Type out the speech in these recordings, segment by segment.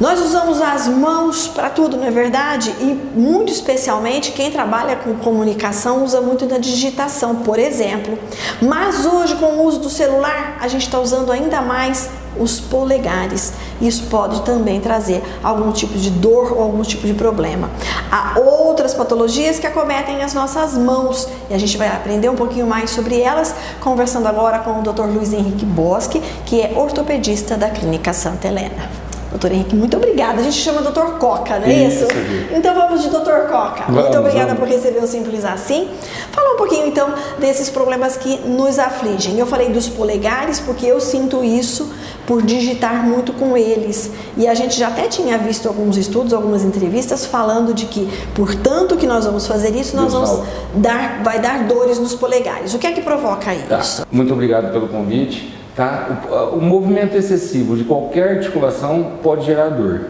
Nós usamos as mãos para tudo, não é verdade? E muito especialmente quem trabalha com comunicação usa muito na digitação, por exemplo. Mas hoje, com o uso do celular, a gente está usando ainda mais os polegares. Isso pode também trazer algum tipo de dor ou algum tipo de problema. Há outras patologias que acometem as nossas mãos e a gente vai aprender um pouquinho mais sobre elas, conversando agora com o Dr. Luiz Henrique Boschi, que é ortopedista da Clínica Santa Helena. Doutor Henrique, muito obrigada. A gente chama Dr. Coca, não é isso? Então vamos de Dr. Coca. Muito obrigada por receber o Simples Assim. Fala um pouquinho então desses problemas que nos afligem. Eu falei dos polegares porque eu sinto isso por digitar muito com eles. E a gente já até tinha visto alguns estudos, algumas entrevistas falando de que, portanto que nós vamos fazer isso, vai dar dores nos polegares. O que é que provoca isso? Muito obrigado pelo convite. Tá? O movimento excessivo de qualquer articulação pode gerar dor.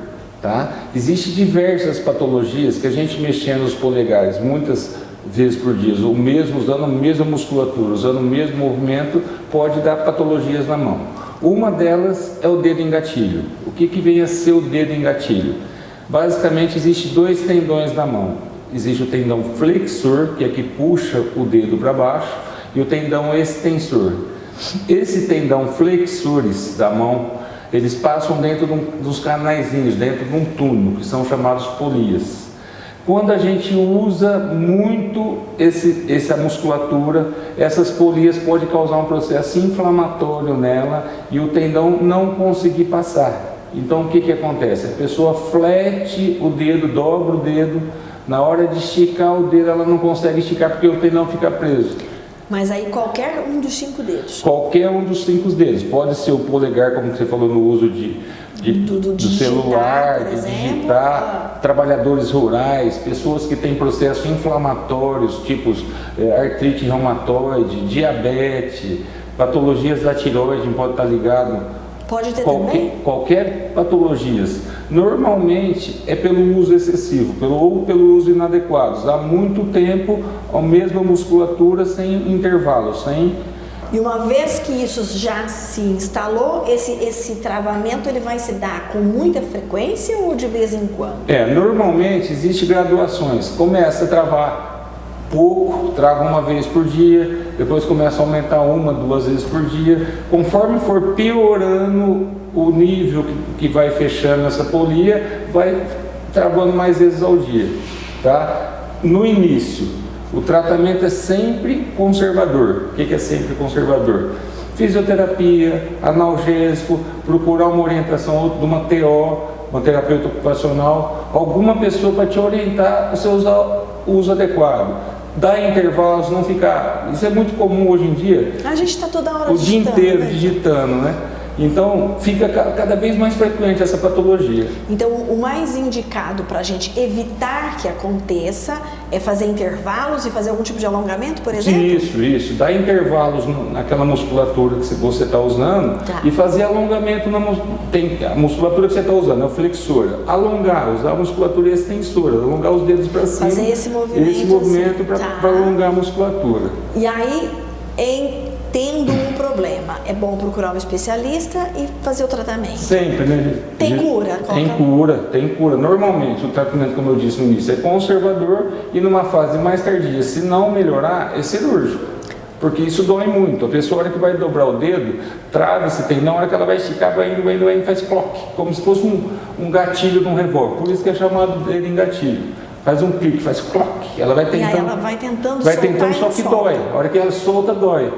Tá? Existem diversas patologias que a gente mexendo os polegares muitas vezes por dia, usando a mesma musculatura, usando o mesmo movimento, pode dar patologias na mão. Uma delas é o dedo engatilho. O que vem a ser o dedo engatilho? Basicamente, existem dois tendões na mão. Existe o tendão flexor, que é que puxa o dedo para baixo, e o tendão extensor. Esse tendão flexores da mão, eles passam dentro dos canaizinhos, dentro de um túnel, que são chamados polias. Quando a gente usa muito essa musculatura, essas polias podem causar um processo inflamatório nela e o tendão não conseguir passar. Então o que acontece? A pessoa flete o dedo, dobra o dedo, na hora de esticar o dedo ela não consegue esticar porque o tendão fica preso. Mas aí qualquer um dos 5 dedos? Qualquer um dos 5 dedos. Pode ser o polegar, como você falou, no uso do celular, de digitar, trabalhadores rurais, pessoas que têm processos inflamatórios, tipos artrite reumatoide, diabetes, patologias da tireoide, pode estar ligado. Pode ter também? Qualquer patologias. Normalmente é pelo uso excessivo, ou pelo uso inadequado. Há muito tempo a mesma musculatura sem intervalo, E uma vez que isso já se instalou, esse travamento ele vai se dar com muita frequência ou de vez em quando? Normalmente existem graduações. Começa a travar pouco, trava uma vez por dia, depois começa a aumentar 1, 2 vezes por dia. Conforme for piorando o nível que vai fechando essa polia, vai travando mais vezes ao dia. Tá? No início, o tratamento é sempre conservador. O que é sempre conservador? Fisioterapia, analgésico, procurar uma orientação de uma TO, uma terapeuta ocupacional, alguma pessoa para te orientar a você usar o uso adequado. Dar intervalos, não ficar... Isso é muito comum hoje em dia. A gente está toda hora o dia inteiro né? digitando, né? Então, fica cada vez mais frequente essa patologia. Então, o mais indicado para a gente evitar que aconteça é fazer intervalos e fazer algum tipo de alongamento, por exemplo? Isso. Dar intervalos naquela musculatura que você está usando e fazer alongamento a musculatura que você está usando, é o flexor. Alongar, usar a musculatura extensora, alongar os dedos para cima. Fazer esse movimento para alongar a musculatura. E aí, tendo um problema, é bom procurar um especialista e fazer o tratamento. Sempre, né? Tem cura? Tem cura. Normalmente, o tratamento, como eu disse no início, é conservador e numa fase mais tardia, se não melhorar, é cirúrgico. Porque isso dói muito. A pessoa, na hora que vai dobrar o dedo, trava esse tendão, na hora que ela vai esticar, vai indo, faz cloque, como se fosse um gatilho de um revólver. Por isso que é chamado dedo em gatilho. Faz um clique, faz cloque. Ela vai tentando. E aí ela vai tentando só que dói. A hora que ela solta, dói.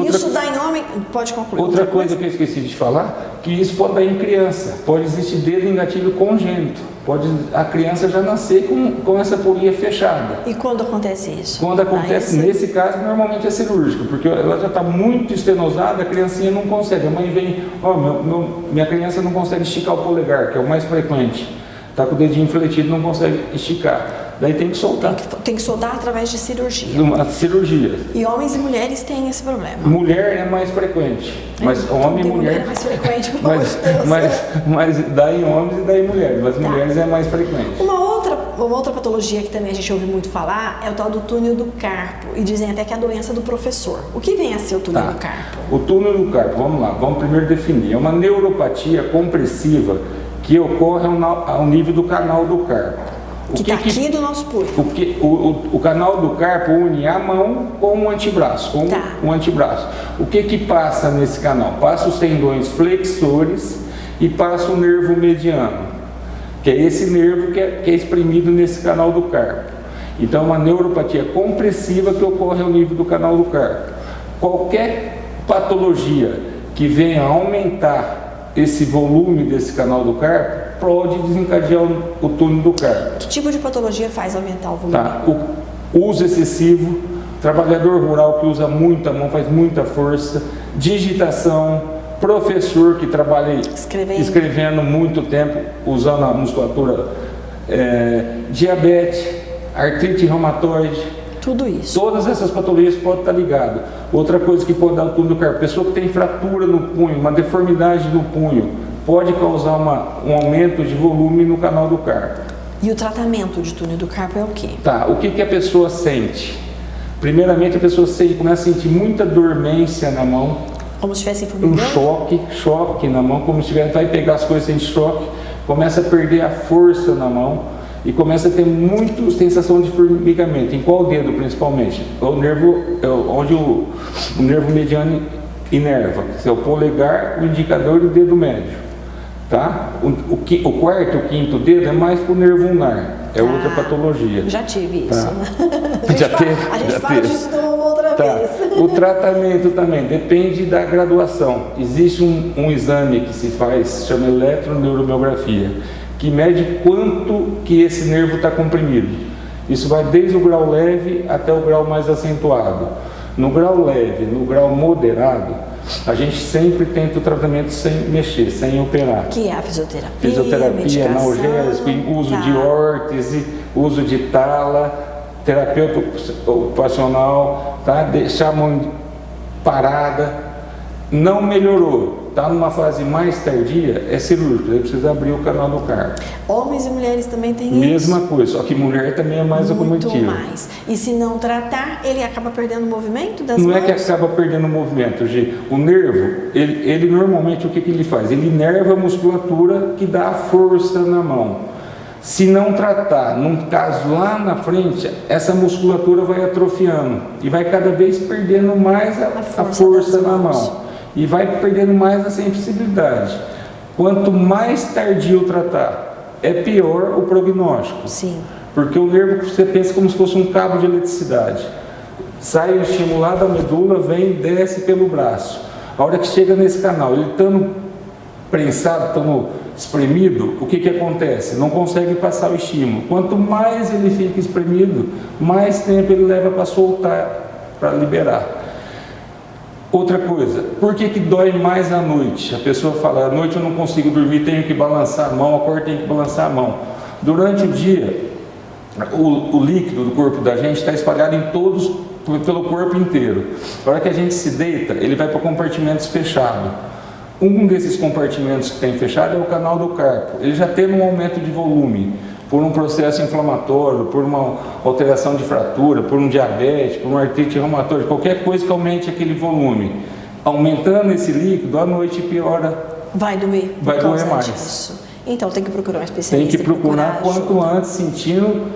Isso dá em homem... Pode concluir. Outra coisa que eu esqueci de falar, que isso pode dar em criança. Pode existir dedo em gatilho congênito. Pode a criança já nascer com essa polia fechada. E quando acontece isso? Quando acontece, nesse caso, normalmente é cirúrgico, porque ela já está muito estenosada, a criancinha não consegue. A mãe vem, minha criança não consegue esticar o polegar, que é o mais frequente. Está com o dedinho fletido, não consegue esticar. Daí tem que soltar. Tem que soltar através de cirurgia. Uma cirurgia. E homens e mulheres têm esse problema. Mulher é mais frequente. Mas homem e mulher é mais frequente. mas dá em homens e dá em mulheres. Mas mulheres é mais frequente. Uma outra patologia que também a gente ouve muito falar é o tal do túnel do carpo. E dizem até que é a doença do professor. O que vem a ser o túnel do carpo? O túnel do carpo, vamos lá. Vamos primeiro definir. É uma neuropatia compressiva que ocorre ao nível do canal do carpo. Que está aqui do nosso punho. O canal do carpo une a mão com o antebraço. O que passa nesse canal? Passa os tendões flexores e passa o nervo mediano, que é esse nervo que é exprimido nesse canal do carpo. Então, é uma neuropatia compressiva que ocorre ao nível do canal do carpo. Qualquer patologia que venha aumentar esse volume desse canal do carpo pode desencadear o túnel do carpo. Que tipo de patologia faz aumentar o volume? Tá. O uso excessivo, trabalhador rural que usa muita mão, faz muita força, digitação, professor que trabalha escrevendo muito tempo, usando a musculatura, diabetes, artrite reumatoide. Tudo isso. Todas essas patologias podem estar ligadas. Outra coisa que pode dar o túnel do carpo, pessoa que tem fratura no punho, uma deformidade no punho, pode causar um aumento de volume no canal do carpo. E o tratamento de túnel do carpo é o quê? Tá, o que a pessoa sente? Primeiramente, a pessoa começa a sentir muita dormência na mão. Como se estivesse formigando? Choque na mão, como se tivesse, vai pegar as coisas sem choque, começa a perder a força na mão e começa a ter muita sensação de formigamento. Em qual dedo, principalmente? O nervo, onde o nervo mediano inerva, que é o polegar, o indicador e o dedo médio. Tá? O quarto, o quinto dedo é mais para o nervo ulnar, é outra patologia. Já tive isso. Tá. A gente fala disso uma outra vez. O tratamento também depende da graduação. Existe um exame que se faz, chama eletroneuromiografia, que mede quanto que esse nervo está comprimido. Isso vai desde o grau leve até o grau mais acentuado. No grau leve, no grau moderado, a gente sempre tenta o tratamento sem mexer, sem operar. Que é a fisioterapia, Fisioterapia, analgésico, uso de órtese, uso de tala, terapeuta ocupacional, tá? Deixar a mão parada. Não melhorou, está numa fase mais tardia, é cirúrgico, aí precisa abrir o canal do carpo. Homens e mulheres também têm isso? Mesma coisa, só que mulher também é mais acometida. Muito mais. E se não tratar, ele acaba perdendo o movimento das mãos? Não é que acaba perdendo o movimento, Gi. O nervo, ele normalmente, o que ele faz? Ele inerva a musculatura que dá a força na mão. Se não tratar, num caso lá na frente, essa musculatura vai atrofiando e vai cada vez perdendo mais a força na mão. E vai perdendo mais a sensibilidade. Quanto mais tardio tratar, é pior o prognóstico. Sim. Porque o nervo, você pensa como se fosse um cabo de eletricidade. Sai o estímulo lá da medula, vem e desce pelo braço. A hora que chega nesse canal, ele estando prensado, estando espremido, o que acontece? Não consegue passar o estímulo. Quanto mais ele fica espremido, mais tempo ele leva para soltar, para liberar. Outra coisa, por que dói mais à noite? A pessoa fala, à noite eu não consigo dormir, tenho que balançar a mão, acordo, tenho que balançar a mão. Durante o dia, o líquido do corpo da gente está espalhado pelo corpo inteiro. Na hora que a gente se deita, ele vai para compartimentos fechados. Um desses compartimentos que tem fechado é o canal do carpo. Ele já teve um aumento de volume, por um processo inflamatório, por uma alteração de fratura, por um diabetes, por uma artrite reumatoide, qualquer coisa que aumente aquele volume. Aumentando esse líquido, à noite piora. Vai doer. Vai doer mais. Disso. Então tem que procurar um especialista. Tem que procurar quanto antes, sentindo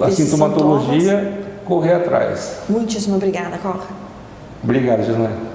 a sintomatologia, correr atrás. Muitíssimo obrigada, Coca. Obrigado, Gislaine.